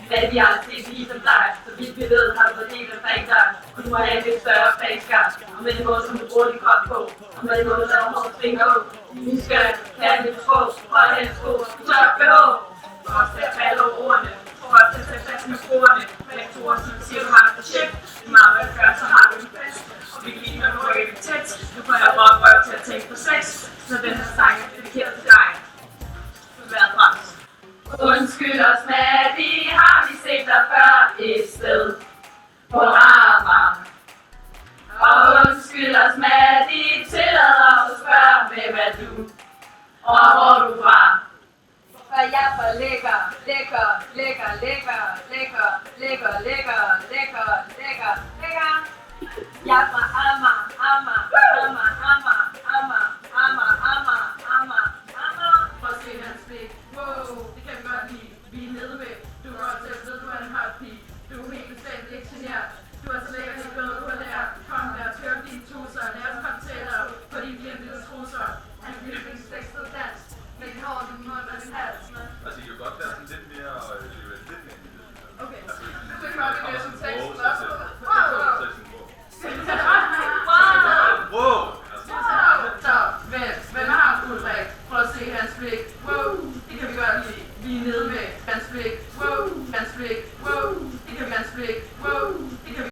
Hvad vi aldrig set lige som dig, så vidt vi ved har du været helt omkring dig. Og du må have en lidt større fagskab, og med den måde som du bruger din krop på, og med den måde der er hårdt fingre på. Vi skal have lidt sprog, hold hen sko, tør behov. Og også til at falde over ordene, og også til at tage fast med sporene. Faktorer, som siger du har en projekt, meget hvad gør, så har du en fest. Og vi kan lige med rykke det tæt, nu får jeg bare røv til at tænke på sex, så den her sang er dedikeret til dig. Været frem. Undskyld os, Maddie, har vi set dig før et sted på Amager? Og undskyld os, Maddie, tillad os at spørge, hvem er du, og hvor er du fra? For jeg er for lækker, lækker, lækker, lækker, lækker, lækker, lækker, lækker, lækker, lækker. Jeg er fra Amager, Amager, Amager, Amager, Amager, Amager, Amager, Amager, Amager. Prøv at se hans blik. Wow, det kan vi godt lide. Vi er nede ved. Du kan godt selv vide, du er en hot pige. Du er helt bestemt ikke genert. Du er så lækker, det bedre, du har lært. Kom der, tørp dine tusser. Lad os komme tættere på dine glimtede trusser. Han er virkelig sexet dans. Med din hår, din mund og din hals. Altså, I kan godt være sådan lidt mere... Okay, så gør vi det som tekst. Wow! Så, hvem har haft Ulrik? Prøv at se hans blik. Wow, det kan vi godt lide. Vi er nede med hans blik. Wow, hans blik. Wow, det kan vi hans blik. Wow.